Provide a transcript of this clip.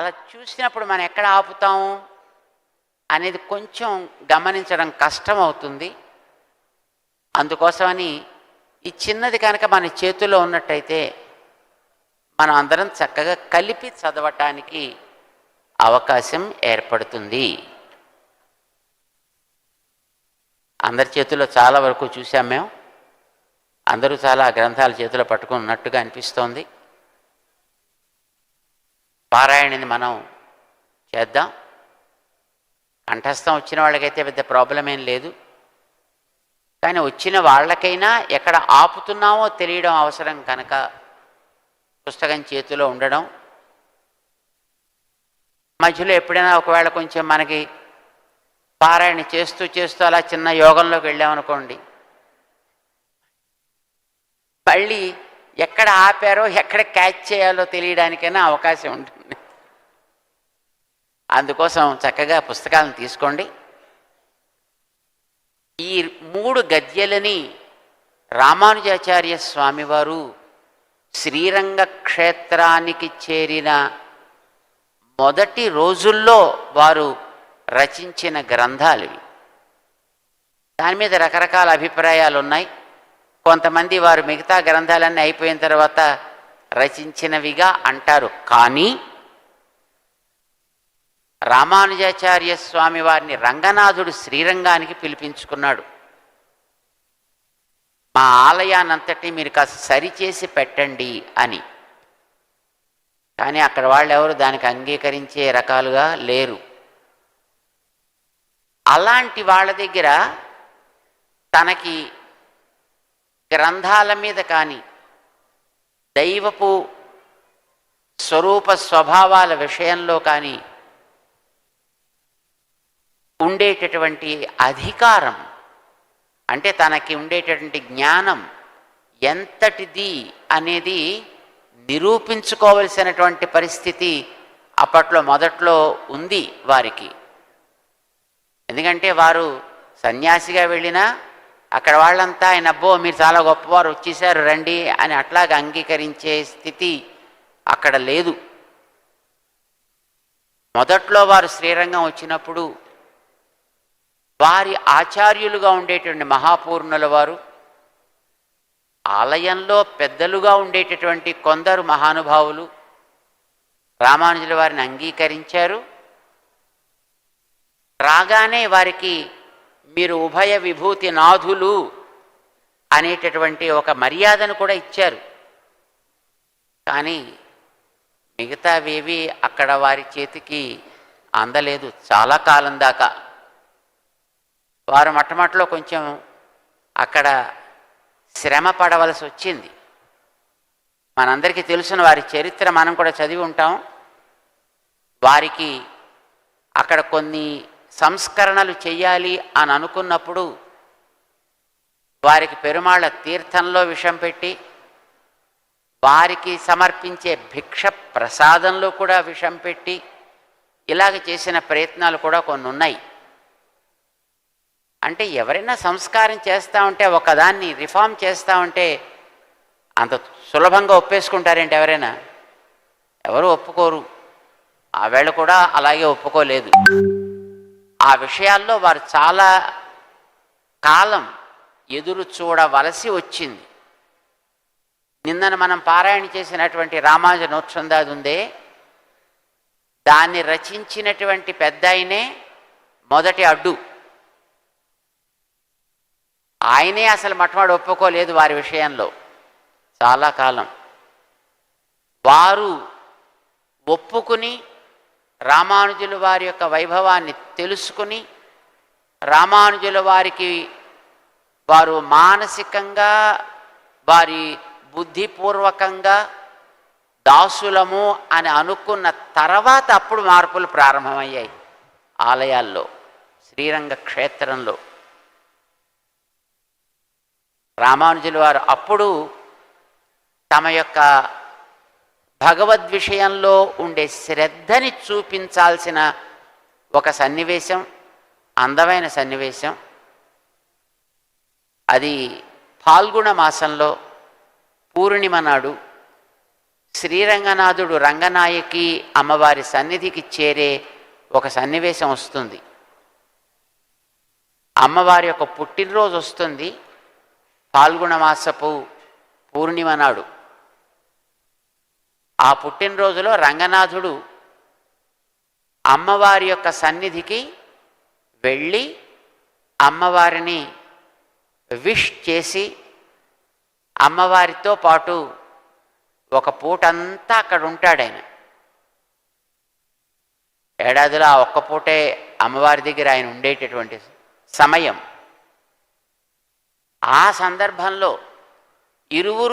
అలా చూసినప్పుడు మనం ఎక్కడ ఆపుతాము అనేది కొంచెం గమనించడం కష్టం అవుతుంది. అందుకోసమని ఈ చిన్నది కనుక మన చేతిలో ఉన్నట్టయితే మనం అందరం చక్కగా కలిపి చదవటానికి అవకాశం ఏర్పడుతుంది. అందరి చేతుల్లో చాలా వరకు చూసాం మేము. అందరూ చాలా గ్రంథాల చేతిలో పట్టుకున్నట్టుగా అనిపిస్తోంది. పారాయణని మనం చేద్దాం. కంఠస్థం వచ్చిన వాళ్ళకైతే పెద్ద ప్రాబ్లం ఏం లేదు. కానీ వచ్చిన వాళ్ళకైనా ఎక్కడ ఆపుతున్నామో తెలియడం అవసరం కనుక పుస్తకం చేతిలో ఉండడం, మధ్యలో ఎప్పుడైనా ఒకవేళ కొంచెం మనకి పారాయణ చేస్తూ చేస్తూ అలా చిన్న యోగంలోకి వెళ్ళామనుకోండి, మళ్ళీ ఎక్కడ ఆపారో ఎక్కడ క్యాచ్ చేయాలో తెలియడానికైనా అవకాశం ఉంటుంది. అందుకోసం చక్కగా పుస్తకాలను తీసుకోండి. ఈ 3 గద్యలని రామానుజాచార్య స్వామివారు శ్రీరంగ క్షేత్రానికి చేరిన మొదటి రోజుల్లో వారు రచించిన గ్రంథాలు ఇవి. దాని మీద రకరకాల అభిప్రాయాలు ఉన్నాయి. కొంతమంది వారు మిగతా గ్రంథాలన్నీ అయిపోయిన తర్వాత రచించినవిగా అంటారు. కానీ రామానుజాచార్య స్వామి వారిని రంగనాథుడు శ్రీరంగానికి పిలిపించుకున్నాడు. మా ఆలయాన్నంతటి మీరు కాస్త సరిచేసి పెట్టండి అని. కానీ అక్కడ వాళ్ళు ఎవరు దానికి అంగీకరించే రకాలుగా లేరు. అలాంటి వాళ్ళ దగ్గర తనకి గ్రంథాల మీద కానీ దైవపు స్వరూప స్వభావాల విషయంలో కానీ ఉండేటటువంటి అధికారం, అంటే తనకి ఉండేటటువంటి జ్ఞానం ఎంతటిది అనేది నిరూపించుకోవలసినటువంటి పరిస్థితి అప్పట్లో మొదట్లో ఉంది వారికి. ఎందుకంటే వారు సన్యాసిగా వెళ్ళినా అక్కడ వాళ్ళంతా ఆయన అబ్బో మీరు చాలా గొప్పవారు వచ్చేసారు రండి అని అట్లాగా అంగీకరించే స్థితి అక్కడ లేదు. మొదట్లో వారు శ్రీరంగం వచ్చినప్పుడు వారి ఆచార్యులుగా ఉండేటువంటి మహాపూర్ణుల వారు, ఆలయంలో పెద్దలుగా ఉండేటటువంటి కొందరు మహానుభావులు రామానుజుల వారిని అంగీకరించారు. రాగానే వారికి మీరు ఉభయ విభూతి నాథులు అనేటటువంటి ఒక మర్యాదను కూడా ఇచ్చారు. కానీ మిగతావేవి అక్కడ వారి చేతికి అందలేదు చాలా కాలం దాకా. వారు మొట్టమొదటిలో కొంచెం అక్కడ శ్రమ పడవలసి వచ్చింది. మనందరికీ తెలుసున్న వారి చరిత్ర మనం కూడా చదివి ఉంటాం. వారికి అక్కడ కొన్ని సంస్కరణలు చెయ్యాలి అని అనుకున్నప్పుడు వారికి పెరుమాళ్ళ తీర్థంలో విషం పెట్టి, వారికి సమర్పించే భిక్ష ప్రసాదంలో కూడా విషం పెట్టి ఇలాగ చేసిన ప్రయత్నాలు కూడా కొన్ని ఉన్నాయి. అంటే ఎవరైనా సంస్కారం చేస్తూ ఉంటే, ఒకదాన్ని రిఫార్మ్ చేస్తూ ఉంటే అంత సులభంగా ఒప్పేసుకుంటారేంటి ఎవరైనా? ఎవరు ఒప్పుకోరు. ఆ వేళ కూడా అలాగే ఒప్పుకోలేదు. ఆ విషయాల్లో వారు చాలా కాలం ఎదురు చూడవలసి వచ్చింది. నిన్న మనం పారాయణ చేసినటువంటి రామానుజ నోత్సందాది ఉందే, దాన్ని రచించినటువంటి పెద్ద ఆయనే మొదటి అడ్డు. ఆయనే అసలు మొట్టమొదటి ఒప్పుకోలేదు వారి విషయంలో చాలా కాలం. వారు ఒప్పుకుని రామానుజుల వారి యొక్క వైభవాన్ని తెలుసుకుని, రామానుజుల వారికి వారు మానసికంగా వారి బుద్ధిపూర్వకంగా దాసులము అని అనుకున్న తర్వాత అప్పుడు మార్పులు ప్రారంభమయ్యాయి ఆలయాల్లో, శ్రీరంగ క్షేత్రంలో. రామానుజుల వారు అప్పుడు తమ యొక్క భగవద్విషయంలో ఉండే శ్రద్ధని చూపించాల్సిన ఒక సన్నివేశం, అందమైన సన్నివేశం. అది ఫాల్గుణ మాసంలో పూర్ణిమ నాడు శ్రీరంగనాథుడు రంగనాయకి అమ్మవారి సన్నిధికి చేరే ఒక సన్నివేశం వస్తుంది. అమ్మవారి యొక్క పుట్టినరోజు వస్తుంది ఫాల్గుణ మాసపు పూర్ణిమ నాడు. ఆ పుట్టినరోజులో రంగనాథుడు అమ్మవారి యొక్క సన్నిధికి వెళ్ళి అమ్మవారిని విష్ చేసి అమ్మవారితో పాటు ఒక పూటంతా అక్కడ ఉంటాడు ఆయన. ఏడాదిలో ఆ ఒక్క పూటే అమ్మవారి దగ్గర ఆయన ఉండేటటువంటి సమయం. ఆ సందర్భంలో ఇరువురు